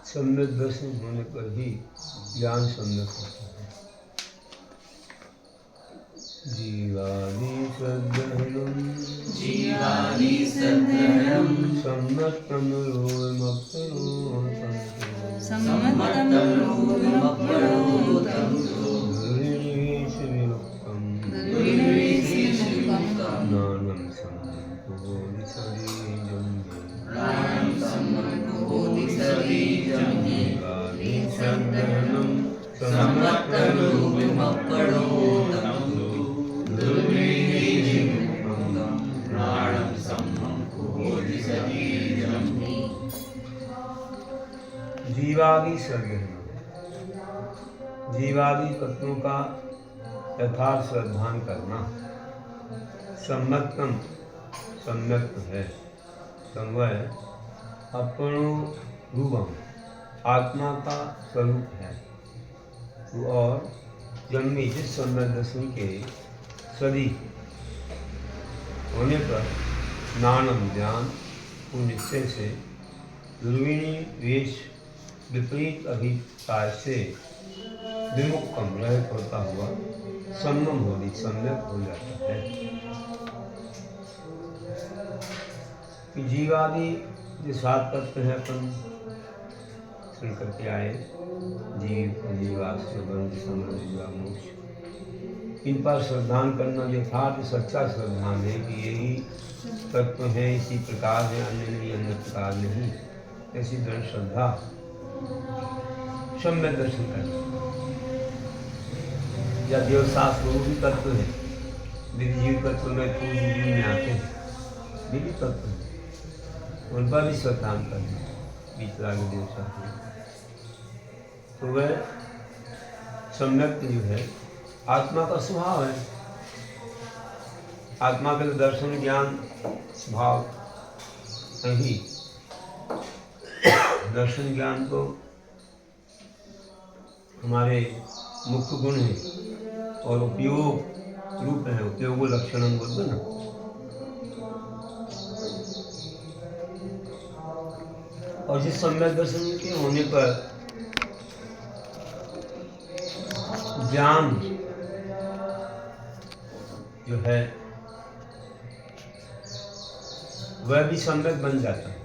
सम्यक दर्शन होने पर ही ज्ञान सम्यक होता है। जीवादि सद्ग्रहणं सम्मतमरोमप्रणोतं दुर्निवेशविमुक्तं ज्ञानं सम्मोधिसरीजं जीवादि सद्ग्रहणं सम्मतमरोमप्रणोतं जीवादि सद्ग्रहण, जीवादि तत्वों का यथार्थ श्रद्धान करना सम्मतम सम्यक है। समवय अपनो रूपम आत्मा का स्वरूप है और जन्मी जिस सम्यक दर्शन के सदी होने पर नानम ज्ञान को निश्चय से दुर्विणी वेश विपरीत अभिप्राय से विमुक्तम रहित होता हुआ सम्मम होली सम्यक हो जाता है। कि जीवादि जो सात तत्व है अपन सुन करके आए, जीव जीवाश्य बंध समझ मोक्ष, इन पर श्रद्धान करना यथार्थ सच्चा श्रद्धान है कि यही तत्व है, इसी प्रकार है, अन्य नहीं, अन्य प्रकार नहीं, ऐसी दृढ़ श्रद्धा सम्यक दर्शन करना। या देवशास्त्र वो भी तत्व है, विधिजीव तत्व में पूर्व जीव में आते हैं, भी तत्व है, उन पर भी श्रद्धान करना बीतराग देवशास्त्र। तो वह सम्यक जो है आत्मा का स्वभाव है। आत्मा के दर्शन ज्ञान स्वभाव नहीं, दर्शन ज्ञान तो हमारे मुख्य गुण है और उपयोग रूप है, उपयोग लक्षणम बोलते ना। और जिस सम्यक दर्शन के होने पर ज्ञान जो है वह भी सम्यक बन जाता है।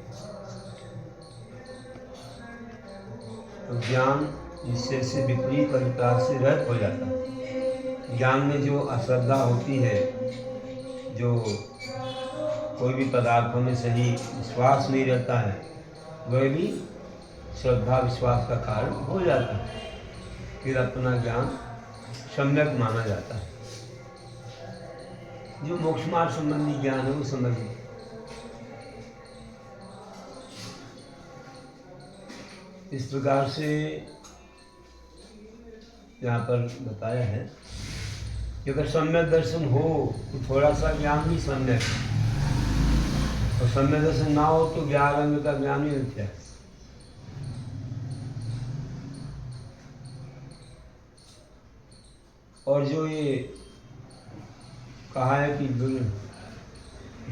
तो ज्ञान निश्चय से विपरीत अभिप्राय से रहित हो जाता है। ज्ञान में जो अश्रद्धा होती है, जो कोई भी पदार्थों में सही विश्वास नहीं रहता है, वह भी श्रद्धा विश्वास का कारण हो जाता है। फिर अपना ज्ञान सम्यक माना जाता है। जो मोक्ष मार्ग संबंधी ज्ञान है वो समझिए। इस प्रकार से यहाँ पर बताया है कि अगर सम्यक दर्शन हो तो थोड़ा सा ज्ञान भी सम्यक है, और सम्यक दर्शन ना हो तो ज्ञान का ज्ञान ही मिथ्या है। और जो ये कहा है कि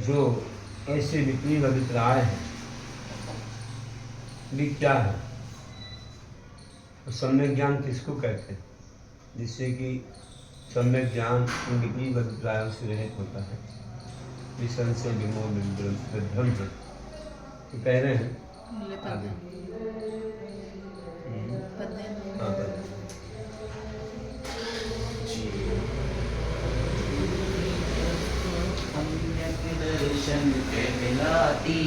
जो ऐसे विपरीत अभिप्राय है भी क्या है, तो सम्यक ज्ञान किसको कहते हैं? जिससे कि सम्यक ज्ञान उन विपरीत अभिप्रायों से रहित होता है, विसंशय विमोह विभ्रम है। तो कह रहे हैं आगे दर्शन कहलाती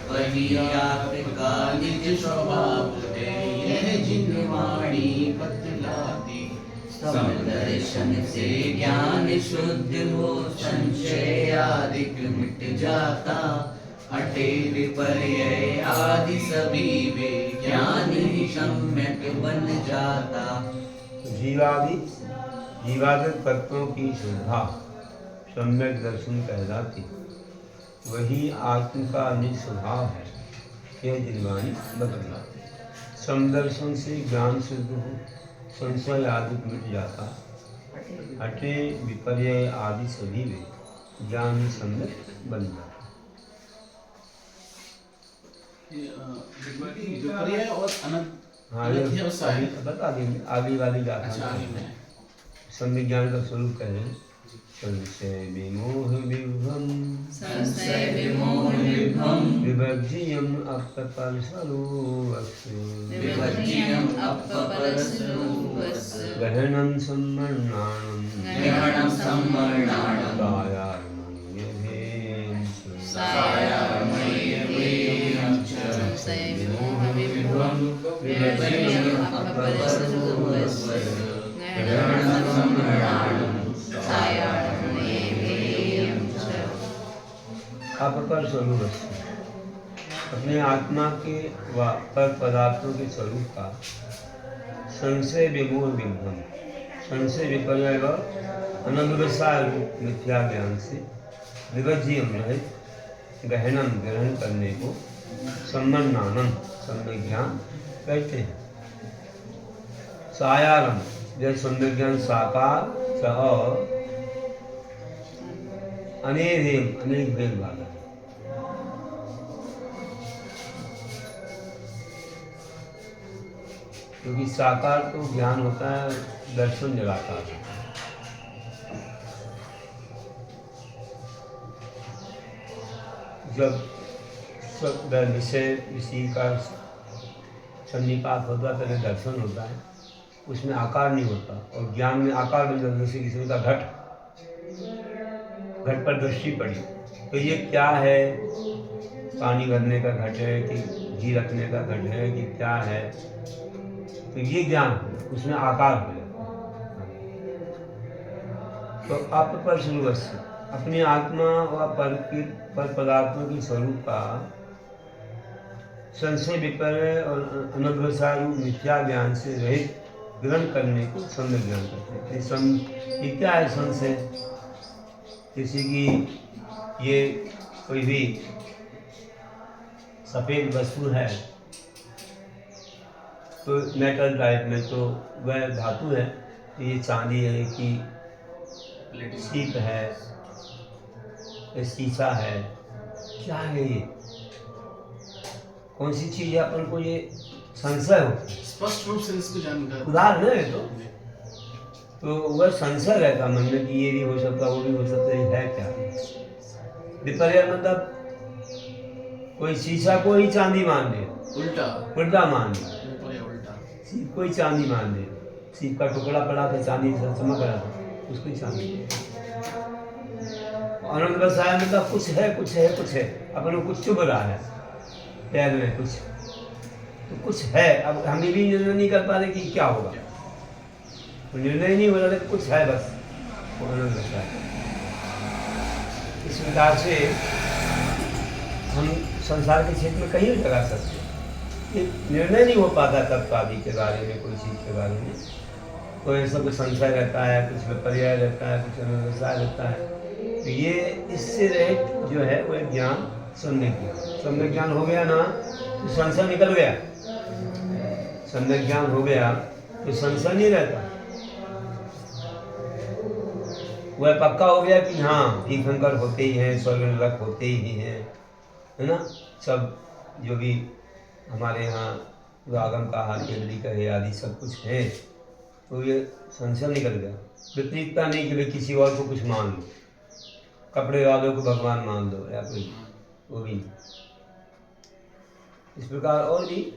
वही आपका निज स्वभाव है, यह जिनवाणी बतलाती। समदर्शन से ज्ञान शुद्ध हो, संशय आदि मिट जाता। हटे विपर्य आदि सभी वे, ज्ञान ही सम्यक बन जाता। जीवादि तत्वों की श्रद्धा सम्यक दर्शन कहलाती, वही आत्म का निज स्वभाव है, यह जिनवाणी बतलाती। समदर्शन से ज्ञान शुद्ध हो, संशय आदि मिट जाता। हटे विपर्य आदि सभी वे, ज्ञान सम्यक बन जाता। विपर्य और हाँ, ये अनध्यवसाय बता देंगे आगे वाली अच्छा गाथा आगे में। में सम्यक ज्ञान का स्वरूप कह रहे हैं। संशय विमोह विभ्रम संशय विमोह विभ्रम विभज्यम अपपरसरोवसु विभज्यम अपपरसरूपस्य गहनं सम्मर्णानं ग्रहणं सम्मर्णाणं सायामयेवेयं च संशय विमोह विभ्रम विभज्यम अपपरसरूपस्य ग्रहणं सम्मर्णाणं सायामयेवेयं च। अपपर स्वरूप अपने आत्मा के व पर पदार्थों के स्वरूप का संशय विमोह विभ्रम, संशय विपर्य व अनव्यवसाय मिथ्या ज्ञान से विभज्यम रहित गहनम ग्रहण करने को सम्मन्नानम सम्यक ज्ञान कहते हैं। सायारम यह सम्यक ज्ञान साकार च अनेक अनेक भेद वाला है। क्योंकि साकार तो ज्ञान होता है दर्शन निराकार। जब सब विषय का सन्निपात होता है पहले दर्शन होता है, उसमें आकार नहीं होता और ज्ञान में आकार बन जाता है। जैसे किसी का घट पर दृष्टि पड़ी तो ये क्या है, पानी भरने का घट है कि घी रखने का घट है कि क्या है, तो ये ज्ञान उसमें आकार हो जाता है। तो अपपर स्वरूपस्य अपनी आत्मा व पर पदार्थों के स्वरूप का संशय विपर्य और अनव्यवसाय मिथ्या ज्ञान से रहित ग्रहण करने को सम्यक ज्ञान कहते हैं। ये क्या है संशय? जैसे कि ये कोई भी सफ़ेद वस्तु है तो मेटल टाइप में, तो वह धातु है, तो ये चांदी है कि सीप है, ये शीशा है, क्या है ये, कौन सी चीज़ है, अपन को ये संशय हो। स्पष्ट रूप से इसको जानकर उदाहरण है तो वह संशय रहता मन में कि ये भी हो सकता, वो भी हो सकता, ये है क्या। विपर्य मतलब कोई शीशा को ही चांदी मान ले, उल्टा मान ले, सीप को ही चांदी मान ले, सीप का टुकड़ा पड़ा था, चांदी से चमक रहा था, उसको ही चांदी। आनंद व्यवसाय मतलब कुछ है कुछ है कुछ है, अपन को कुछ चुभ रहा है पैर में कुछ, तो कुछ है। अब हम भी निर्णय नहीं कर पा रहे कि क्या होगा, तो निर्णय नहीं हो रहा, कुछ है बस, वो आनंद व्यवसाय। इस प्रकार से हम संसार के क्षेत्र में कहीं भी लगा सकते हैं। ये निर्णय नहीं हो पाता तत्व आदि के बारे में, कोई चीज़ के बारे में, कोई ऐसा कुछ संशय रहता है, कुछ विपर्य रहता है, कुछ अनव्यवसाय रहता है। तो ये इससे रहित जो है वह ज्ञान सम्यक ज्ञान। सम्यक ज्ञान हो गया ना तो संशय निकल गया, सम्यक ज्ञान हो गया तो संशय नहीं रहता, वह पक्का हो गया कि हाँ तीर्थंकर होते ही हैं, स्वर्ग नरक होते ही हैं, है ना। सब जो भी हमारे यहाँ आगम का हाथी का है आदि सब कुछ है, तो ये संशय निकल गया। विपरीतता नहीं कि भाई किसी और को कुछ मान लो, कपड़े वालों को भगवान मान लो या कोई, वो भी इस प्रकार। और भी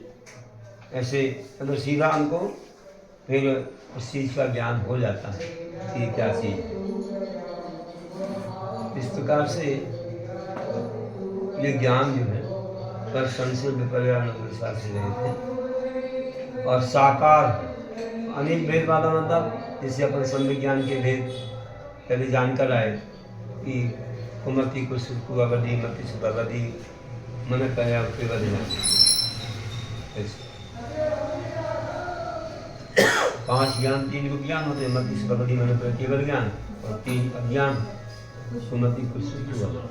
ऐसे अगर सीधा हमको फिर उस चीज़ का ज्ञान हो जाता है कि क्या चीज़। इस प्रकार से ये ज्ञान जो है पर संशय विपर्य से रहित है और साकार अनेक भेद वाला मतलब जैसे अपन सम्यक ज्ञान के भेद पहले जानकर आए कि कुमति कुशुकुअवधि मति सुखवधि मन कया उत्पवधि। 5 ज्ञान, 3 ज्ञान होते हैं, मति सुखवधि मन केवल ज्ञान, और 3 अज्ञान सुमति कुशुकुअवधि,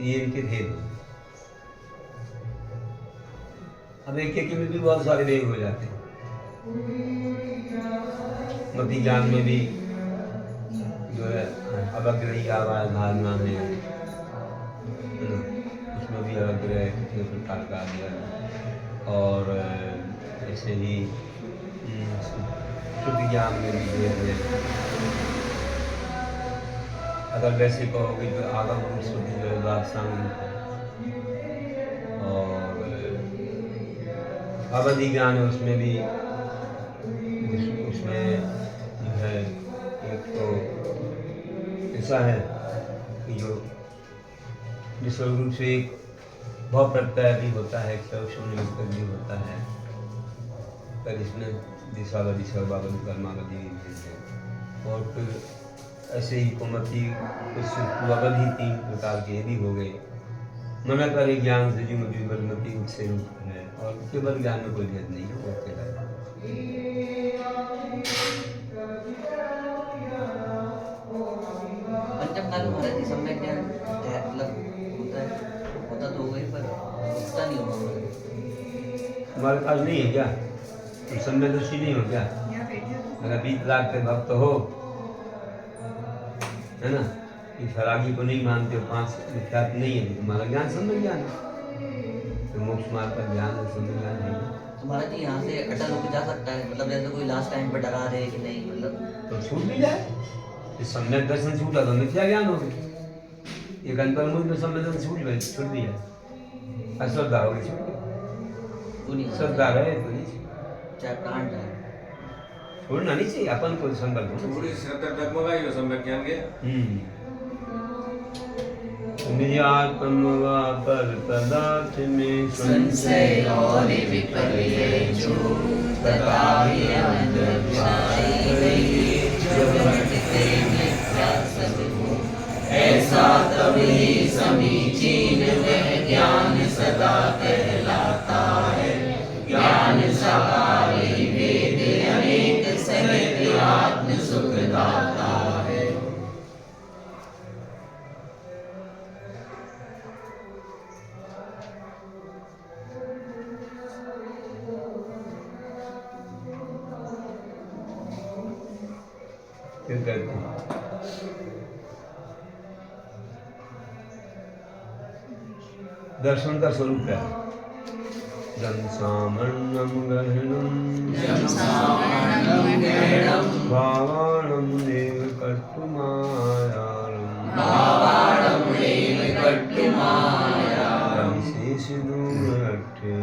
ये इनके भेद हैं। अब एक में भी बहुत सारे भेद हो जाते हैं। मति ज्ञान में भी जो है अवग्रही आवाज धारणा है ना, उसमें भी अवग्रह कितने प्रकार का आ गया। और ऐसे ही शुद्ध ज्ञान में भी भेद है। अगर वैसे कहोगे जो आगम रूप शुद्ध जो है वात्सांग रूप है, और अवधि ज्ञान है उसमें भी उसमें जो है एक तो ऐसा है कि जो निश्चल रूप से एक भाव प्रत्यय भी होता है, शून्य भी होता है, पर इसमें दिशावधि सर्वावधि कर्मावधि भी भेद है। और फिर ऐसे ही कुमति कुछ अवधि 3 प्रकार के भी हो गए। मन कर ज्ञान से जो मुझे बलमती उससे रूप है, और केवल ज्ञान में कोई भेद नहीं है। वो केवल पंचम काल महाराज जी सम्यक ज्ञान मतलब होता तो होगा ही, पर उठता नहीं होगा। हमारे पास नहीं है क्या? तुम सम्यक दृष्टि नहीं हो क्या? अगर 20 लाख के भक्त हो, है ना, कि फरागी को नहीं मानते हो, 5 विख्यात नहीं है, तुम्हारा ज्ञान सम्यक ज्ञान है। तो मोक्ष मार्ग का ज्ञान है, सम्यक ज्ञान नहीं है। तो महाराज जी यहाँ से अटल होकर जा सकता है, मतलब जैसे कोई लास्ट टाइम पर डरा रहे कि नहीं, मतलब तो छूट भी जाए। इस सम्यक दर्शन छूटा तो मिथ्या ज्ञान हो गया। एक अंतर्मुख में सम्यक दर्शन छूट भी जाए, अश्रद्धा हो गई, छूट गई। वो नहीं श्रद्धा रहे तो नहीं, चाहे प्राण जाए। छोड़ना नहीं चाहिए, अपन को संकल्प होना पूरी श्रद्धा डगमगाई हो सम्यक ज्ञान के। निजात्मवा पर पदार्थ में संशय और विपर्य जो तथापि अंधविश्वासी जो भटके मिथ्या सब हो, ऐसा तभी समीचीन वह ज्ञान सदा कहलाता है। ज्ञान साकारी वेद अनेक सहित आत्म सुख दाता है। फिर कहते हैं दर्शन का स्वरूप क्या है? जम सामन्नम गहनम भावाणम देव कट्टुमायालम विशेष दूरठे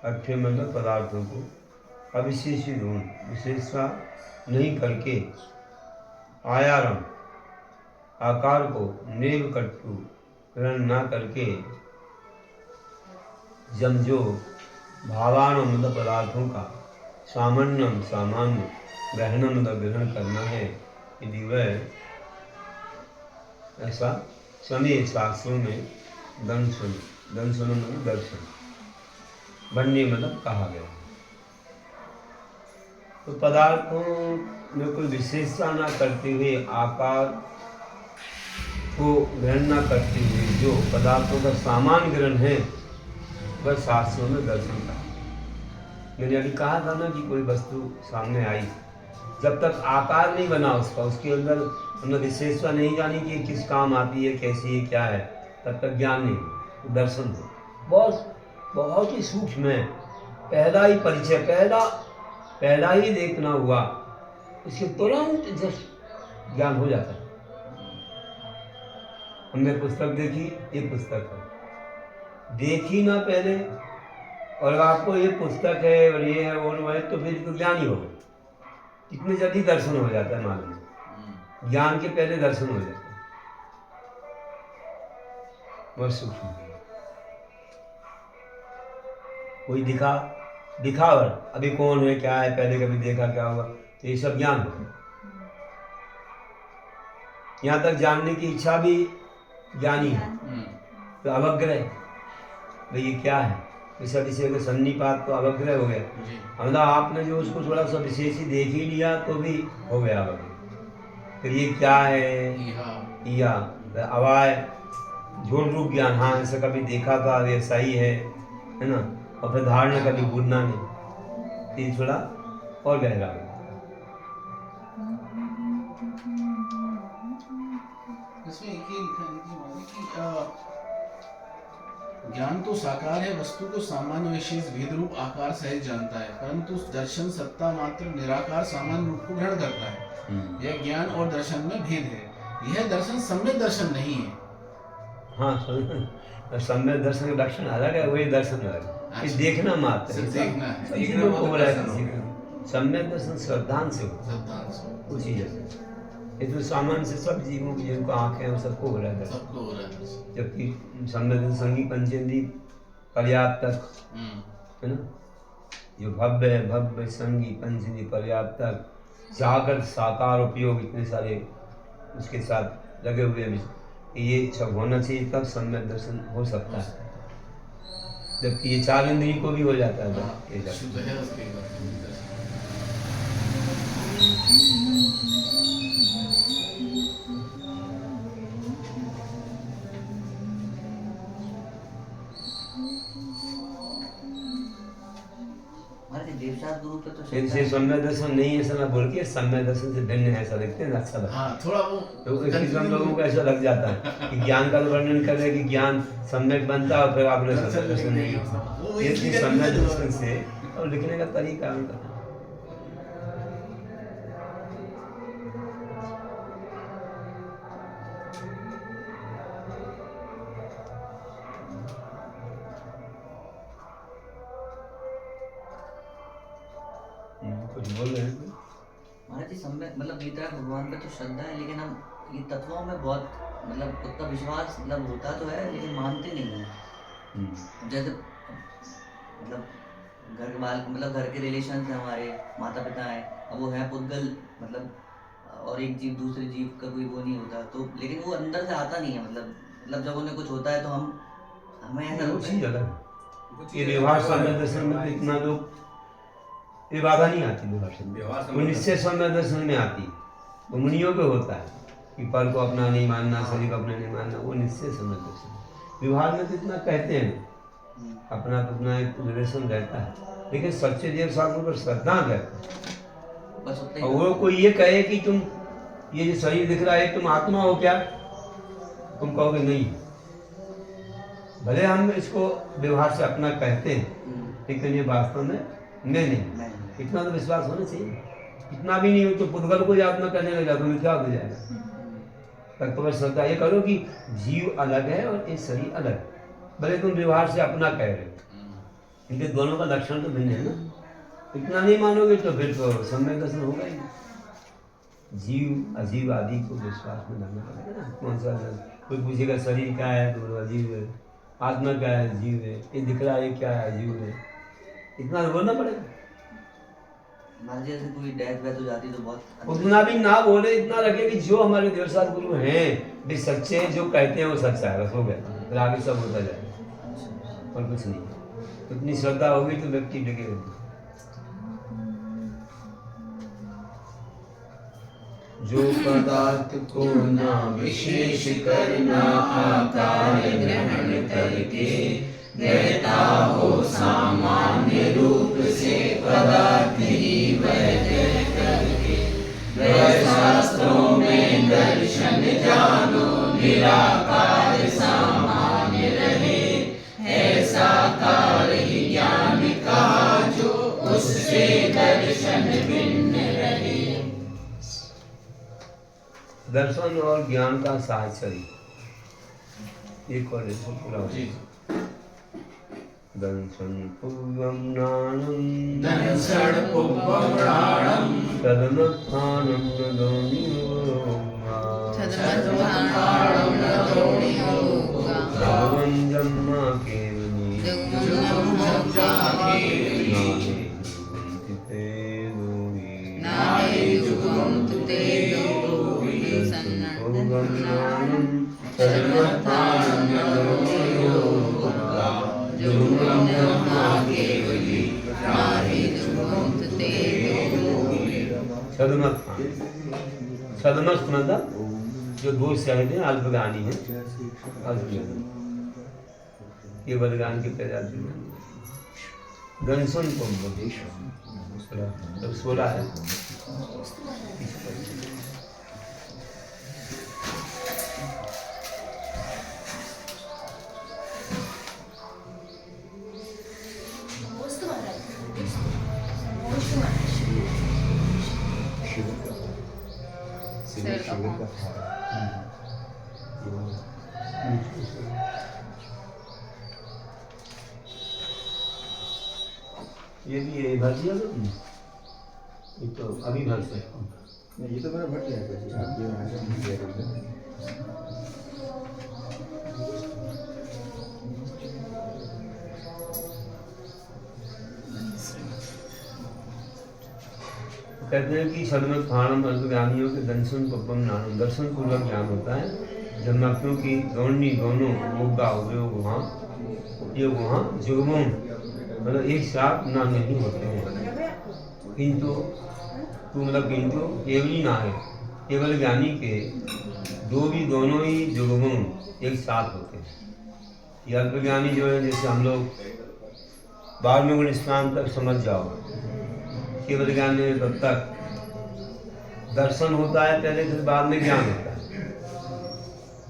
अठे मतलब पदार्थों को अविशेषी ढूंढ विशेषता नहीं करके, आयारम आकार को नेव कट्टु ग्रहण न करके, जमजो भावाणु मतलब पदार्थों का, सामान्यम सामान्य, गहनम मतलब ग्रहण करना है, यदि वह ऐसा समय शास्त्रों में दर्शन मतलब दर्शन बनने मतलब कहा गया। तो पदार्थों में कोई विशेषता न करते हुए, आकार को ग्रहण न करते हुए जो पदार्थों का सामान ग्रहण है, वह शास्त्रों में दर्शन का। मैंने अभी कहा था ना कि कोई वस्तु सामने आई, जब तक आकार नहीं बना उसका, उसके अंदर हमने विशेषता नहीं जानी कि किस काम आती है, कैसी है, क्या है, तब तक ज्ञान नहीं हो, दर्शन हो। बहुत ही सूक्ष्म है। पहला ही परिचय, पहला ही देखना हुआ, उसके तुरंत जस्ट ज्ञान हो जाता है। हमने पुस्तक देखी, ये पुस्तक है, देखी ना पहले, और आपको ये पुस्तक है और ये है और वो है, तो फिर तो ज्ञान ही होगा। कितने जल्दी दर्शन हो जाता है मालूम, ज्ञान के पहले दर्शन हो जाता है। बहुत सूक्ष्म है। कोई दिखावर, अभी कौन है, क्या है, पहले कभी देखा, क्या हुआ, तो ये सब ज्ञान हो। यहाँ तक जानने की इच्छा भी ज्ञानी है। तो अवग्रह भाई ये क्या है, विषय विषय के सन्निपात तो अवग्रह हो गया। जी मतलब आपने जो उसको थोड़ा सा विशेष ही देख ही लिया तो भी हो गया अवग्रह। फिर ये क्या है, या अवाय झूठ रूप ज्ञान, हाँ ऐसा कभी देखा था वैसा ही है ना, और फिर धारणा कभी भूलना नहीं, तो ये थोड़ा और गहरा हो गया। इसमें एक ही लिखा है कि ज्ञान तो साकार है, वस्तु को सामान्य विशेष भेद रूप आकार सहित जानता है, परंतु दर्शन सत्ता मात्र निराकार सामान्य रूप को ग्रहण करता है। यह ज्ञान और दर्शन में भेद है। यह दर्शन सम्यक दर्शन नहीं है। हाँ सम्यक दर्शन का लक्षण अलग है, वही दर्शन अलग है, ये देखना मात्र है, सिर्फ देखना है। सब चीजों को हो रहा है किसी को। सम्यक दर्शन श्रद्धांत से होता सिद्धांत से है उसी जैसे। ये तो सामान्य से सब जीवों की जिनको आंखें हैं वो सबको हो रहा है दर्शन, सबको हो रहा है दर्शन। जबकि सम्यक दर्शन संगी पंचेंद्रिय पर्याप्त तक है ना, जो भव्य है भव्य संगी पंचेंद्रिय पर्याप्त तक जागृत साकार उपयोग इतने सारे उसके साथ लगे हुए हैं, ये सब होना चाहिए तब सम्यक दर्शन हो सकता है। जबकि ये चार इंद्रिय को भी हो जाता है जब ये शुद्ध जाता है। है उसके बाद दर्शन। हमारे देवसात गुरु पे तो इनसे सम्यक दर्शन नहीं है ऐसा ना बोल के सम्यक दर्शन से भिन्न है ऐसा देखते हैं, अच्छा लगता है। हाँ थोड़ा वो तो इसलिए हम लोगों को ऐसा लग जाता है कि ज्ञान का तो वर्णन कर रहे हैं कि ज्ञान सम्यक बनता है और फिर आपने सम्यक दर्शन नहीं वो ये इसलिए चीज सम्यक दर्शन से और लिखने का तरीका उनका। कुछ बोल रहे हैं महाराज जी सम्यक मतलब वीतराग भगवान पे तो श्रद्धा है, लेकिन हम ये तत्वों में बहुत मतलब उतना विश्वास मतलब होता तो है लेकिन मानते नहीं है। जैसे मतलब घर वाल मतलब घर के रिलेशन है, हमारे माता पिता हैं, अब वो है पुद्गल मतलब और एक जीव दूसरे जीव का कोई वो नहीं होता, तो लेकिन वो अंदर से आता नहीं है। मतलब जब उन्हें कुछ होता है तो हमें ऐसा वो लगता चीज है। अलग है। ये व्यवहार सम्यक दर्शन में तो इतना लोग ये बाधा नहीं आती व्यवहार व्यवहार से, सम्यक वो निश्चय सम्यक दर्शन में आती है। वो मुनियों को होता है कि पर को अपना नहीं मानना, शरीर को अपना नहीं मानना, वो निश्चय सम्यक दर्शन। व्यवहार में तो इतना कहते हैं अपना तो अपना एक रिलेशन रहता है, लेकिन सच्चे देव साधु पर श्रद्धा रहता है। बस उतना और ही वो कोई ये कहे कि तुम ये जो शरीर दिख रहा है तुम आत्मा हो क्या, तुम कहोगे नहीं। भले हम इसको व्यवहार से अपना कहते हैं लेकिन ये वास्तव में मैं नहीं। इतना तो विश्वास होना चाहिए, इतना भी नहीं हो तो पुद्गल को आत्मा करने लगा तो क्या हो जाएगा। तत्व श्रद्धा ये करो कि जीव अलग है और ये शरीर अलग है, भले तुम व्यवहार से अपना कह रहे हो, इनके दोनों का लक्षण तो भिन्न है ना। इतना नहीं मानोगे तो फिर तो सम्यक दर्शन होगा ही नहीं। जीव अजीव आदि को विश्वास में लाना पड़ेगा ना। कौन सा कोई पूछेगा शरीर क्या है तो अजीव है, आत्मा क्या है जीव है, ये दिख रहा है क्या है जीव है, इतना तो बोलना पड़ेगा। हमारे जैसे कोई डेथ वेथ हो जाती तो बहुत उतना भी ना बोले, इतना रखे कि जो हमारे देवसार गुरु हैं वे सच्चे हैं, जो कहते हैं वो सच्चा है, बस हो गया, फिर आगे सब होता जाएगा और कुछ नहीं। इतनी श्रद्धा होगी तो व्यक्ति लगे रहते। जो पदार्थ को ना विशेष करना आकार ग्रहण करके रहता हो सामान्य रूप से पदार्थ ही वह कह करके, वह शास्त्रों में दर्शन जानो निराकार सामान्य रहे, ऐसा कार ही ज्ञान कहा जो उससे दर्शन भिन्न रहे। दर्शन और ज्ञान का साहचर्य एक और पूरा हो जी। दंशन पूर्वं ज्ञानं दंशन पूर्वं ज्ञानं तदनुत्थानं भगवन् जन्म केवली सदमत खान। सदमत मतलब जो दो शहद हैं अल्पगानी हैं, अल्पगानी केवल ज्ञान की प्रजाति में गंसन को जब 16 है। ये भी ये भर दिया तो ये तो अभी भर सकता हूँ। नहीं, ये तो मेरा भर दिया है। आप ये आगे नहीं दिया करते। कहते हैं कि सदमत खानम अल्पज्ञानियों के दर्शन पपम नानम, दर्शन पूर्वक ज्ञान होता है। जन्माक्यों की गौणी दोनों होगा उपयोग वहाँ ये वहाँ जुगमों मतलब एक साथ ना नहीं होते हैं। किंतु तू मतलब किंतु केवली ना है, केवल ज्ञानी के दो भी दोनों ही जुगमों एक साथ होते हैं। ये अल्पज्ञानी जो है, जैसे हम लोग 12वें गुण स्नान तक समझ जाओ, केवल ज्ञान में तब तक दर्शन होता है पहले, फिर बाद में ज्ञान होता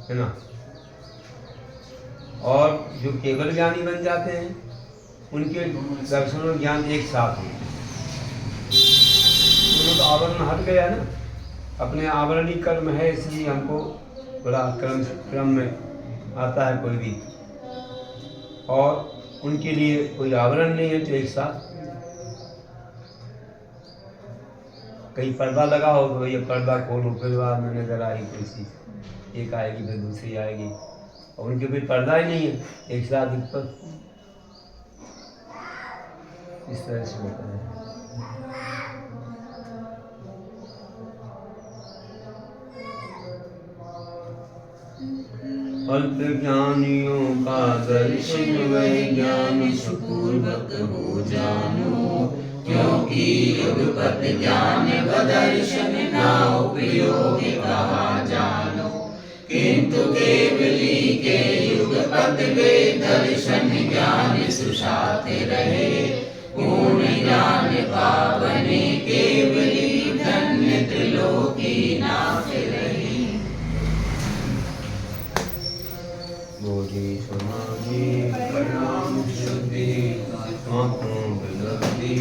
है ना। और जो केवल ज्ञानी बन जाते हैं उनके दर्शन और ज्ञान एक साथ होते हैं। दोनों तो आवरण हट गया ना, अपने आवरण ही कर्म है, इसलिए हमको बड़ा क्रम में आता है कोई भी, और उनके लिए कोई आवरण नहीं है तो एक साथ। कहीं पर्दा लगा हो तो ये पर्दा खोलो, फिर बाद में नजर आई कोई चीज, एक आएगी फिर दूसरी आएगी, और उनके कोई पर्दा ही नहीं है, एक साथ दिक्कत इस तरह से होता है। अल्प ज्ञानियों का दर्शन वह ज्ञान सुपूर्वक हो जानो, क्योंकि युगपत ज्ञान बदर्शन ना उपयोग कहा जानो। किंतु केवली के युगपत वे दर्शन ज्ञान सुसात रहे, पूर्ण ज्ञान पावने केवली धन्य त्रिलोकी नाथ रही। बोधि समाधि परिणाम शुद्धि आत्मा विलब्धि